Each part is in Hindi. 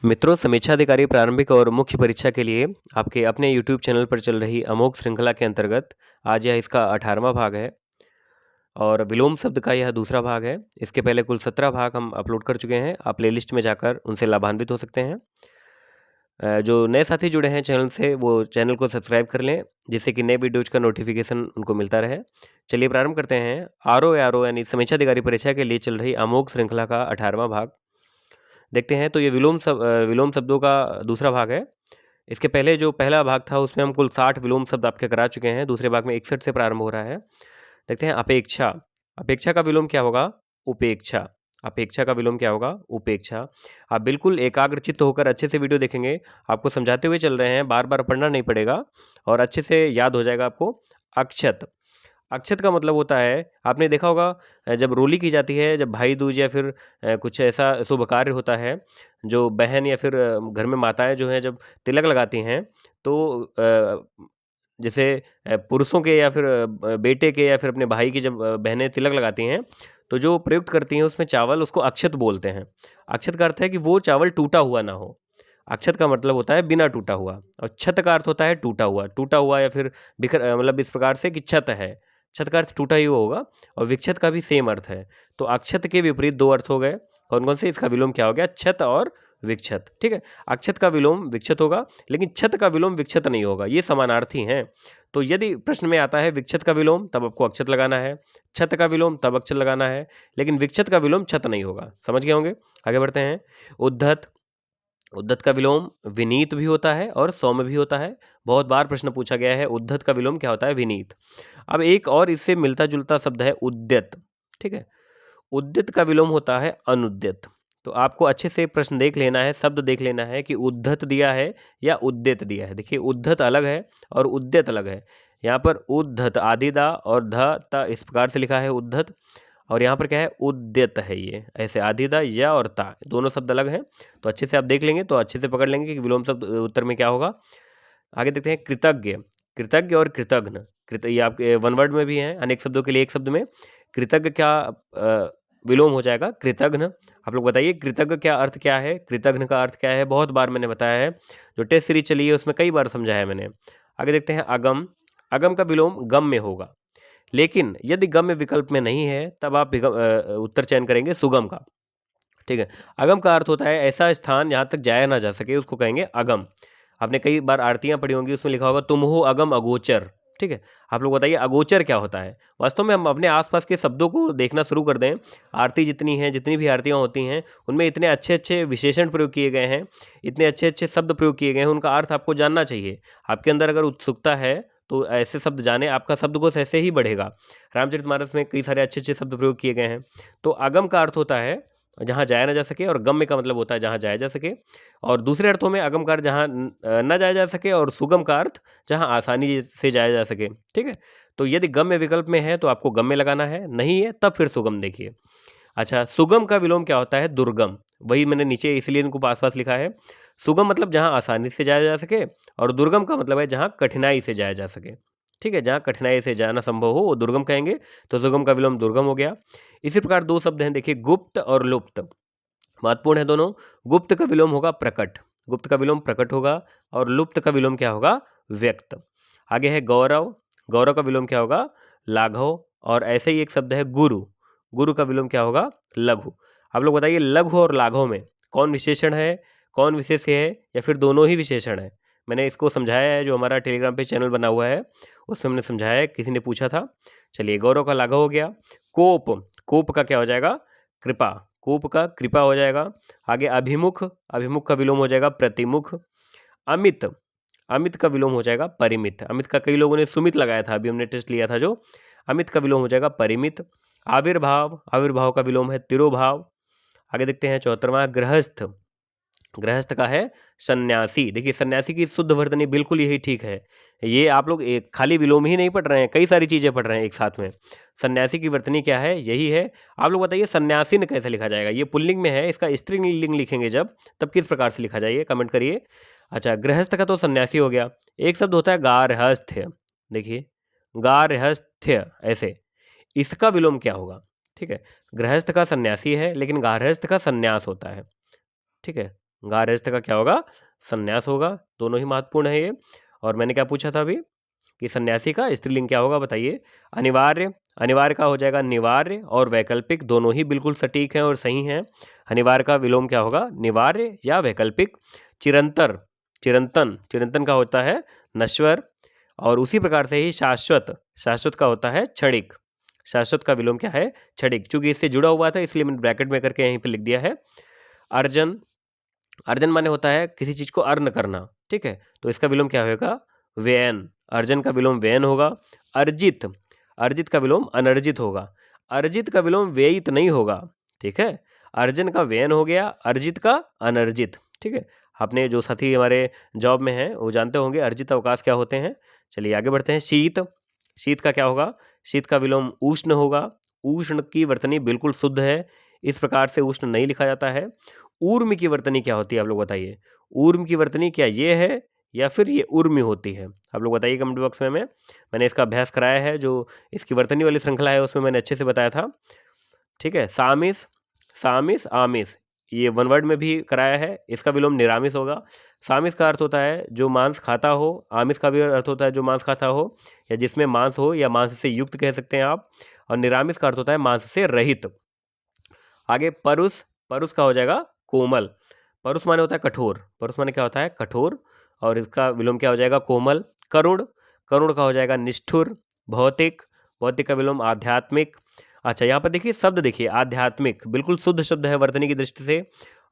मित्रों, समीक्षा अधिकारी प्रारंभिक और मुख्य परीक्षा के लिए आपके अपने यूट्यूब चैनल पर चल रही अमोघ श्रृंखला के अंतर्गत आज यह इसका 18वां भाग है और विलोम शब्द का यह दूसरा भाग है। इसके पहले कुल 17 भाग हम अपलोड कर चुके हैं। आप प्लेलिस्ट में जाकर उनसे लाभान्वित हो सकते हैं। जो नए साथी जुड़े हैं चैनल से, वो चैनल को सब्सक्राइब कर लें, जिससे कि नए वीडियोज़ का नोटिफिकेशन उनको मिलता रहे। चलिए प्रारंभ करते हैं। आरओ यानी समीक्षा अधिकारी परीक्षा के लिए चल रही अमोघ श्रृंखला का 18वां भाग देखते हैं। तो ये विलोम शब्दों का दूसरा भाग है। इसके पहले जो पहला भाग था उसमें हम कुल 60 विलोम शब्द आपके करा चुके हैं। दूसरे भाग में 61 से प्रारंभ हो रहा है। देखते हैं अपेक्षा। अपेक्षा का विलोम क्या होगा? उपेक्षा। अपेक्षा का विलोम क्या होगा? उपेक्षा। आप बिल्कुल एकाग्रचित्त होकर अच्छे से वीडियो देखेंगे। आपको समझाते हुए चल रहे हैं, बार-बार पढ़ना नहीं पड़ेगा और अच्छे से याद हो जाएगा आपको। अक्षत। अक्षत का मतलब होता है, आपने देखा होगा जब रोली की जाती है, जब भाई दूज या फिर कुछ ऐसा शुभ कार्य होता है, जो बहन या फिर घर में माताएँ जो हैं जब तिलक लगाती हैं, तो जैसे पुरुषों के या फिर बेटे के या फिर अपने भाई की जब बहनें तिलक लगाती हैं, तो जो प्रयुक्त करती हैं उसमें चावल, उसको अक्षत बोलते हैं। अक्षत का अर्थ है कि वो चावल टूटा हुआ ना हो। अक्षत का मतलब होता है बिना टूटा हुआ और छत का अर्थ होता है टूटा हुआ या फिर मतलब इस प्रकार से कि छत है। छत का अर्थ टूटा ही हुआ होगा और विक्षत का भी सेम अर्थ है। तो अक्षत के विपरीत 2 अर्थ हो गए। कौन-कौन से? इसका विलोम क्या हो गया? छत और विक्षत। ठीक है? अक्षत का विलोम विक्षत होगा, लेकिन छत का विलोम विक्षत नहीं होगा। ये समानार्थी हैं। तो यदि प्रश्न में आता है विक्षत का विलोम, तब आपको अक्षत लगाना है। छत का विलोम तब अक्षत लगाना है, लेकिन विक्षत का विलोम छत नहीं होगा। समझ गए होंगे? आगे बढ़ते हैं। उद्धत। उद्धत का विलोम विनीत भी होता है और सौम्य भी होता है। बहुत बार प्रश्न पूछा गया है, उद्धत का विलोम क्या होता है? विनीत। अब एक और इससे मिलता-जुलता शब्द है उद्यत। ठीक है? उद्यत का विलोम होता है अनुद्यत। तो आपको अच्छे से प्रश्न देख लेना है, शब्द देख लेना है कि उद्धत दिया है या उद्यत दिया है। देखिए, उद्धत अलग है और उद्यत अलग है। यहाँ पर उद्धत आदि दा और ध त इस प्रकार से लिखा है उद्धत, और यहाँ पर क्या है? उद्यत है ये। ऐसे आदि दा या और ता दोनों शब्द अलग हैं। तो अच्छे से आप देख लेंगे तो अच्छे से पकड़ लेंगे कि विलोम शब्द उत्तर में क्या होगा। आगे देखते हैं कृतज्ञ। कृतज्ञ और कृतघ्न। ये आपके वन वर्ड में भी हैं, अनेक शब्दों के लिए एक शब्द में। कृतज्ञ क्या विलोम हो जाएगा? कृतघ्न। आप लोग बताइए कृतज्ञ क्या अर्थ क्या है? कृतघ्न का अर्थ क्या है? बहुत बार मैंने बताया है। जो टेस्ट सीरीज चली है उसमें कई बार समझाया है मैंने। आगे देखते हैं अगम। अगम का विलोम गम में होगा, लेकिन यदि गम्य विकल्प में नहीं है तब आप उत्तर चयन करेंगे सुगम का। ठीक है? अगम का अर्थ होता है ऐसा स्थान जहाँ तक जाया ना जा सके, उसको कहेंगे अगम। आपने कई बार आरतियाँ पढ़ी होंगी, उसमें लिखा होगा तुम हो अगम अगोचर। ठीक है? आप लोग बताइए अगोचर क्या होता है? वास्तव में हम अपने आस-पास के शब्दों को देखना शुरू कर दें, आरती जितनी है, जितनी भी आरतियाँ होती हैं, उनमें इतने अच्छे-अच्छे विशेषण प्रयोग किए गए हैं, इतने अच्छे-अच्छे शब्द प्रयोग किए गए हैं, उनका अर्थ आपको जानना चाहिए। आपके अंदर अगर उत्सुकता है, तो ऐसे शब्द जानें, आपका शब्दकोश ऐसे ही बढ़ेगा। रामचरितमानस में कई सारे अच्छे-अच्छे शब्द प्रयोग किए गए हैं। तो अगम का अर्थ होता है जहाँ जाया ना जा सके, और गम्य का मतलब होता है जहाँ जाया जा सके। और दूसरे अर्थों में अगम का अर्थ जहाँ ना जाया जा सके, और सुगम का अर्थ जहाँ आसानी से जाया जा सके। ठीक है? तो यदि गम्य विकल्प में है तो आपको गम्य लगाना है, नहीं है तब फिर सुगम देखिए। अच्छा, सुगम का विलोम क्या होता है? दुर्गम। वही मैंने नीचे इसलिए इनको पास-पास लिखा है। सुगम मतलब जहाँ आसानी से जाया जा सके, और दुर्गम का मतलब है जहाँ कठिनाई से जाया जा सके। ठीक है? जहाँ कठिनाई से जाना संभव हो वो दुर्गम कहेंगे, तो सुगम का विलोम दुर्गम हो गया। इसी प्रकार 2 शब्द हैं देखिए, गुप्त और लुप्त। महत्वपूर्ण है दोनों। गुप्त का विलोम होगा प्रकट। गुप्त का विलोम प्रकट होगा, और लुप्त का विलोम क्या होगा? व्यक्त। आगे है गौरव। गौरव का विलोम क्या होगा? लाघव। और ऐसे ही एक शब्द है गुरु। गुरु का विलोम क्या होगा? लघु। आप लोग बताइए लघु और लाघव में कौन विशेषण है, कौन विशेष्य है, या फिर दोनों ही विशेषण है? मैंने इसको समझाया है, जो हमारा टेलीग्राम पे चैनल बना हुआ है उसमें हमने समझाया है, किसी ने पूछा था। चलिए, गौरव का लाघव हो गया। कोप। कोप का क्या हो जाएगा? कृपा। कोप का कृपा हो जाएगा। आगे अभिमुख। अभिमुख का विलोम हो जाएगा प्रतिमुख। अमित। अमित का विलोम हो जाएगा परिमित। अमित का कई लोगों ने सुमित लगाया था, अभी हमने टेस्ट लिया था जो। अमित का विलोम हो जाएगा परिमित। आविर्भाव। आविर्भाव का विलोम है तिरोभाव। आगे देखते हैं 74वां गृहस्थ। गृहस्थ का है सन्यासी। देखिए, सन्यासी की शुद्ध वर्तनी बिल्कुल यही ठीक है। ये आप लोग एक खाली विलोम ही नहीं पढ़ रहे हैं, कई सारी चीज़ें पढ़ रहे हैं एक साथ में। सन्यासी की वर्तनी क्या है? यही है। आप लोग बताइए सन्यासीन कैसे लिखा जाएगा? ये पुल्लिंग में है, इसका स्त्रीलिंग लिखेंगे जब, तब किस प्रकार से लिखा जाइए, कमेंट करिए। अच्छा, गृहस्थ का तो सन्यासी हो गया। एक शब्द होता है गार्हस्थ्य। देखिए, गार्हस्थ्य ऐसे, इसका विलोम क्या होगा? ठीक है? गृहस्थ का सन्यासी है, लेकिन गार्हस्थ का सन्यास होता है। ठीक है? गारहस्थ का क्या होगा? संन्यास होगा। दोनों ही महत्वपूर्ण है ये। और मैंने क्या पूछा था अभी कि सन्यासी का स्त्रीलिंग क्या होगा, बताइए। अनिवार्य, अनिवार्य का हो जाएगा निवार्य, और वैकल्पिक दोनों ही बिल्कुल सटीक हैं और सही हैं। अनिवार्य का विलोम क्या होगा? निवार्य या वैकल्पिक। चिरंतर, चिरंतन, चिरंतन का होता है नश्वर। और उसी प्रकार से ही शाश्वत, शाश्वत का होता है क्षणिक। शाश्वत का विलोम क्या है? क्षणिक। चूंकि इससे जुड़ा हुआ था इसलिए मैंने ब्रैकेट में करके यहीं पे लिख दिया है। अर्जन, अर्जन माने होता है किसी चीज को अर्न करना, ठीक है, तो इसका विलोम क्या होगा? व्ययन। अर्जन का विलोम व्ययन होगा। अर्जित, अर्जित का विलोम अनर्जित होगा। अर्जित का विलोम व्ययित नहीं होगा, ठीक है। अर्जन का व्ययन हो गया, अर्जित का अनर्जित, ठीक है। आपने जो साथी हमारे जॉब में हैं वो जानते होंगे अर्जित अवकाश क्या होते हैं। चलिए आगे बढ़ते हैं। शीत, शीत का क्या होगा? शीत का विलोम उष्ण होगा। उष्ण की वर्तनी बिल्कुल शुद्ध है, इस प्रकार से उष्ण नहीं लिखा जाता है। ऊर्म की वर्तनी क्या होती है, आप लोग बताइए। ऊर्म की वर्तनी क्या ये है या फिर ये उर्मी होती है? आप लोग बताइए कमेंट बॉक्स में। मैंने इसका अभ्यास कराया है, जो इसकी वर्तनी वाली श्रृंखला है उसमें मैंने अच्छे से बताया था, ठीक है। सामिस, सामिस, आमिस, ये वन वर्ड में भी कराया है। इसका विलोम निरामिस होगा। सामिस का अर्थ होता है जो मांस खाता हो। आमिस का भी अर्थ होता है जो मांस खाता हो या जिसमें मांस हो या मांस से युक्त कह सकते हैं आप। और निरामिस का अर्थ होता है मांस से रहित। आगे परुष, परुष का हो जाएगा कोमल। परुष माने होता है कठोर। परुष माने क्या होता है? कठोर। और इसका विलोम क्या हो जाएगा? कोमल। करुण, करुण का हो जाएगा निष्ठुर। भौतिक, भौतिक का विलोम आध्यात्मिक। अच्छा यहाँ पर देखिए शब्द, देखिए आध्यात्मिक बिल्कुल शुद्ध शब्द है वर्तनी की दृष्टि से,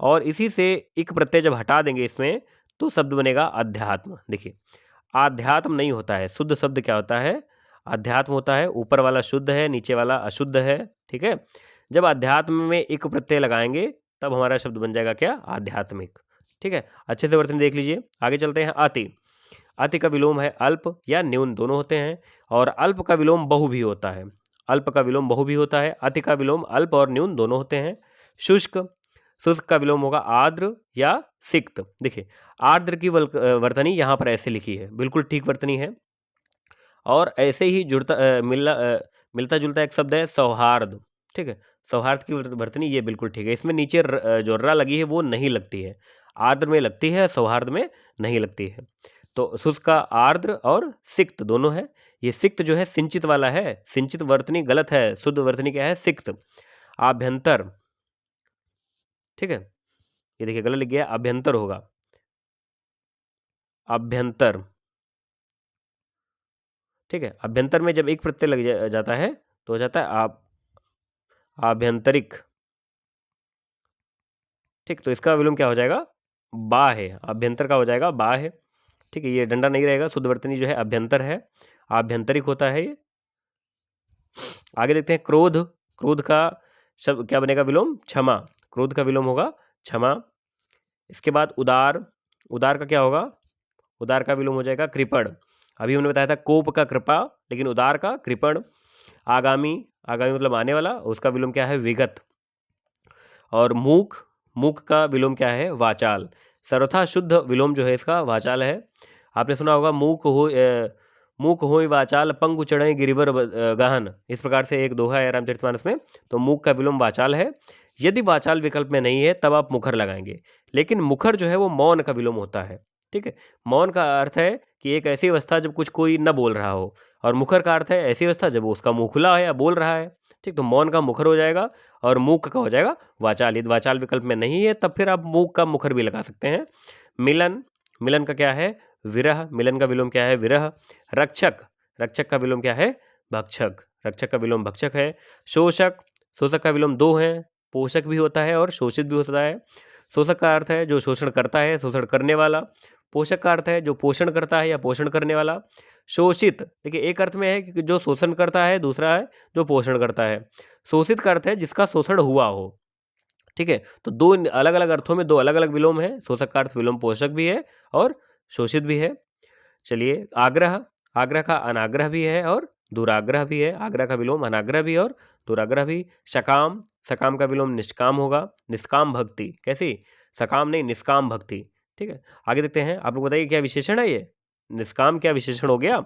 और इसी से एक प्रत्यय जब हटा देंगे इसमें तो शब्द बनेगा अध्यात्म। देखिए आध्यात्म नहीं होता है, शुद्ध शब्द क्या होता है? अध्यात्म होता है। ऊपर वाला शुद्ध है, नीचे वाला अशुद्ध है, ठीक है। जब अध्यात्म में एक प्रत्यय लगाएंगे तब हमारा शब्द बन जाएगा क्या? आध्यात्मिक, ठीक है। अच्छे से वर्तनी देख लीजिए। आगे चलते हैं। अति, अति का विलोम है अल्प या न्यून, दोनों होते हैं। और अल्प का विलोम बहु भी होता है। अल्प का विलोम बहु भी होता है। अति का विलोम अल्प और न्यून दोनों होते हैं। शुष्क, शुष्क का विलोम होगा आर्द्र या सिक्त। देखिए आर्द्र की वर्तनी यहाँ पर ऐसे लिखी है, बिल्कुल ठीक वर्तनी है। और ऐसे ही जुड़ता मिलता जुलता एक शब्द है सौहार्द, ठीक है। सौहार्द की वर्तनी ये बिल्कुल ठीक है। इसमें नीचे जो र लगी है वो नहीं लगती है, आर्द्र में लगती है, सौहार्द में नहीं लगती है। तो शुष्क का आर्द्र और सिक्त दोनों है। ये सिक्त जो है सिंचित वाला है, सिंचित वर्तनी गलत है, शुद्ध वर्तनी क्या है? सिक्त। आभ्यंतर, ठीक है, ये देखिए गलत लिख गया, अभ्यंतर होगा, अभ्यंतर, ठीक है। अभ्यंतर में जब एक प्रत्यय लग जाता है तो हो जाता है आप आभ्यंतरिक, ठीक। तो इसका विलोम क्या हो जाएगा? बा है। अभ्यंतर का हो जाएगा बा है, ठीक है। ये डंडा नहीं रहेगा, शुद्ध वर्तनी जो है अभ्यंतर है, आभ्यंतरिक होता है ये। आगे देखते हैं। क्रोध, क्रोध का शब्द क्या बनेगा विलोम? क्षमा। क्रोध का विलोम होगा क्षमा। इसके बाद उदार, उदार का क्या होगा? उदार का विलोम हो जाएगा कृपण। अभी हमने बताया था कोप का कृपा, लेकिन उदार का कृपण। आगामी, आगामी मतलब आने वाला, उसका विलोम क्या है? विगत। और मूक, मूक का विलोम क्या है? वाचाल। सर्वथा शुद्ध विलोम जो है इसका वाचाल है। आपने सुना होगा मूक होय वाचाल पंगु चढ़े गिरिवर गहन, इस प्रकार से एक दोहा है रामचरितमानस में। तो मूक का विलोम वाचाल है। यदि वाचाल विकल्प में नहीं है तब आप मुखर लगाएंगे, लेकिन मुखर जो है वो मौन का विलोम होता है, ठीक है। मौन का अर्थ है कि एक ऐसी अवस्था जब कुछ कोई न बोल रहा हो, और मुखर का अर्थ है ऐसी अवस्था जब उसका मुंह खुला है या बोल रहा है, ठीक। तो मौन का मुखर हो जाएगा और मूक का हो जाएगा वाचाल। यदि वाचाल विकल्प में नहीं है तब फिर आप मूक का मुखर भी लगा सकते हैं। मिलन, मिलन का क्या है? विरह। मिलन का विलोम क्या है? विरह। रक्षक, रक्षक का विलोम क्या है? भक्षक। रक्षक का विलोम भक्षक है। शोषक, शोषक का विलोम दो है, पोषक भी होता है और शोषित भी होता है। शोषक का अर्थ है जो शोषण करता है, शोषण करने वाला। पोषक का अर्थ है जो पोषण करता है या पोषण करने वाला। शोषित, देखिए एक अर्थ में है कि जो शोषण करता है, दूसरा है जो पोषण करता है। शोषित का अर्थ है जिसका शोषण हुआ हो, ठीक है। तो दो अलग अलग अर्थों में दो अलग अलग विलोम है। शोषक का अर्थ विलोम पोषक भी है और शोषित भी है। चलिए आग्रह, आग्रह का अनाग्रह भी है और दुराग्रह भी है। आग्रह का विलोम अनाग्रह भी और दुराग्रह भी। सकाम, सकाम का विलोम निष्काम होगा। निष्काम भक्ति, कैसी? सकाम नहीं, निष्काम भक्ति, ठीक है। आगे देखते हैं। आप लोग बताइए क्या विशेषण है ये? निष्काम क्या विशेषण हो गया?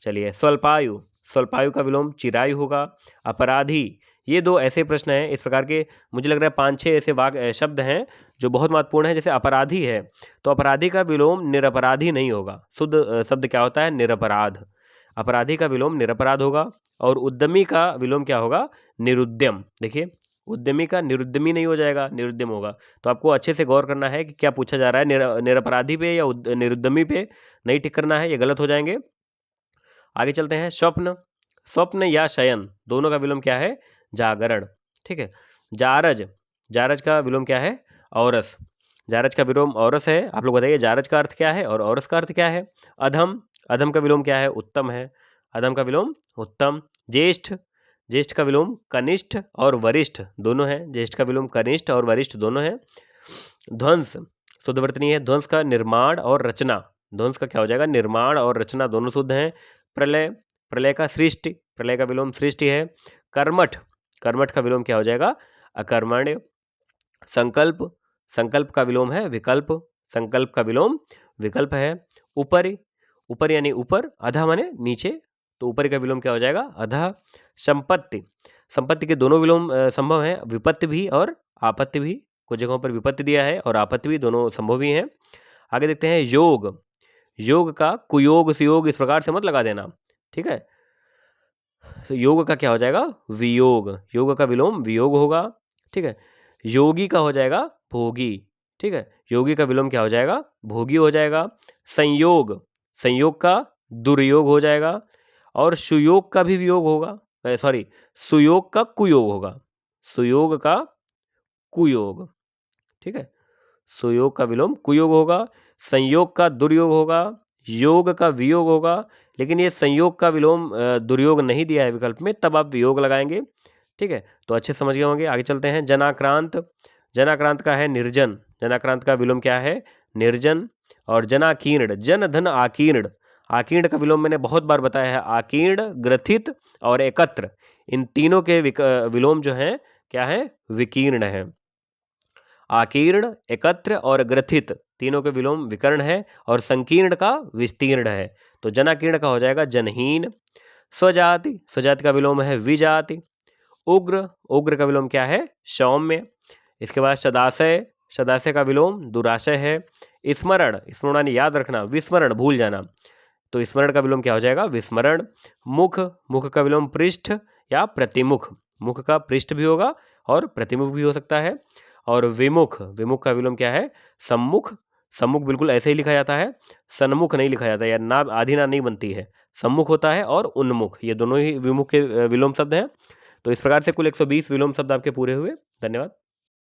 चलिए स्वल्पायु, स्वल्पायु का विलोम चिरायु होगा। अपराधी, ये 2 ऐसे प्रश्न हैं, इस प्रकार के मुझे लग रहा है 5-6 ऐसे शब्द हैं जो बहुत महत्वपूर्ण हैं। जैसे अपराधी है, तो अपराधी का विलोम निरपराधी नहीं होगा। शुद्ध शब्द क्या होता है? निरपराध। अपराधी का विलोम निरपराध होगा। और उद्यमी का विलोम क्या होगा? निरुद्यम। देखिए, उद्यमी का निरुद्यमी नहीं हो जाएगा, निरुद्यम होगा। तो आपको अच्छे से गौर करना है कि क्या पूछा जा रहा है, निरपराधी पे या निरुद्यमी पे नहीं टिक करना है, ये गलत हो जाएंगे। आगे चलते हैं। स्वप्न, स्वप्न या शयन दोनों का विलोम क्या है? जागरण। ठीक है। जारज, जारज का विलोम क्या है? औरस। जारज का विलोम औरस है। आप लोग बताइए जारज का अर्थ क्या है और औरस का अर्थ क्या है? अधम, अधम का विलोम क्या है? उत्तम है। अधम का विलोम उत्तम। ज्येष्ठ, ज्येष्ठ का विलोम कनिष्ठ और वरिष्ठ दोनों है। ज्येष्ठ का विलोम कनिष्ठ और वरिष्ठ दोनों है। ध्वंस, शुद्धवर्तनीय है। ध्वंस का निर्माण और रचना, ध्वंस का क्या हो जाएगा? निर्माण और रचना दोनों शुद्ध हैं। प्रलय, प्रलय का सृष्टि, प्रलय का विलोम सृष्टि है। कर्मठ, कर्मठ का विलोम क्या हो जाएगा? अकर्मण्य। संकल्प, संकल्प का विलोम है विकल्प, संकल्प का विलोम विकल्प है। ऊपरी, ऊपर यानी ऊपर, अधः माने नीचे, तो ऊपरी का विलोम क्या हो जाएगा? अधः। संपत्ति, संपत्ति के दोनों विलोम संभव हैं, विपत्ति भी और आपत्ति भी। कुछ जगहों पर विपत्ति दिया है और आपत्ति भी, दोनों संभव भी हैं। आगे देखते हैं योग, योग का कुयोग सुयोग इस प्रकार से मत लगा देना, ठीक है। तो योग का क्या हो जाएगा? वियोग, योग का विलोम वियोग होगा, ठीक है। योगी का हो जाएगा भोगी, ठीक है। योगी का विलोम क्या हो जाएगा? भोगी हो जाएगा। संयोग, संयोग का दुर्योग हो जाएगा। और सुयोग का भी वियोग होगा, सॉरी, सुयोग का कुयोग होगा, सुयोग का कुयोग, ठीक है। सुयोग का विलोम कुयोग होगा। संयोग का दुर्योग होगा। योग का वियोग होगा। लेकिन ये संयोग का विलोम दुर्योग नहीं दिया है विकल्प में, तब आप वियोग लगाएंगे, ठीक है। तो अच्छे समझ गए होंगे। आगे चलते हैं। जनाक्रांत, जनाक्रांत का है निर्जन, जनाक्रांत का विलोम क्या है? निर्जन। और जनाकीर्ण, जन धन आकीर्ण, आकीर्ण का विलोम मैंने बहुत बार बताया है, आकीर्ण, ग्रथित और एकत्र, इन तीनों के विलोम जो हैं क्या है? विकीर्ण है। आकीर्ण, एकत्र और ग्रथित तीनों के विलोम विकर्ण है और संकीर्ण का विस्तीर्ण है। तो जनाकीर्ण का हो जाएगा जनहीन। स्वजाति, स्वजाति का विलोम है विजाति। उग्र, उग्र का विलोम क्या है? सौम्य। इसके बाद सदाशय, सदाशय का विलोम दुराशय है। स्मरण, स्मरण याद रखना, विस्मरण भूल जाना, तो स्मरण का विलोम क्या हो जाएगा? विस्मरण। मुख, मुख का विलोम पृष्ठ या प्रतिमुख, मुख का पृष्ठ भी होगा और प्रतिमुख भी हो सकता है। और विमुख, विमुख का विलोम क्या है? सम्मुख, सम्मुख बिल्कुल ऐसे ही लिखा जाता है, सन्मुख नहीं लिखा जाता, या ना आधी ना नहीं बनती है, सम्मुख होता है। और उन्मुख, ये दोनों ही विमुख के विलोम शब्द हैं। तो इस प्रकार से कुल 120 विलोम शब्द आपके पूरे हुए। धन्यवाद।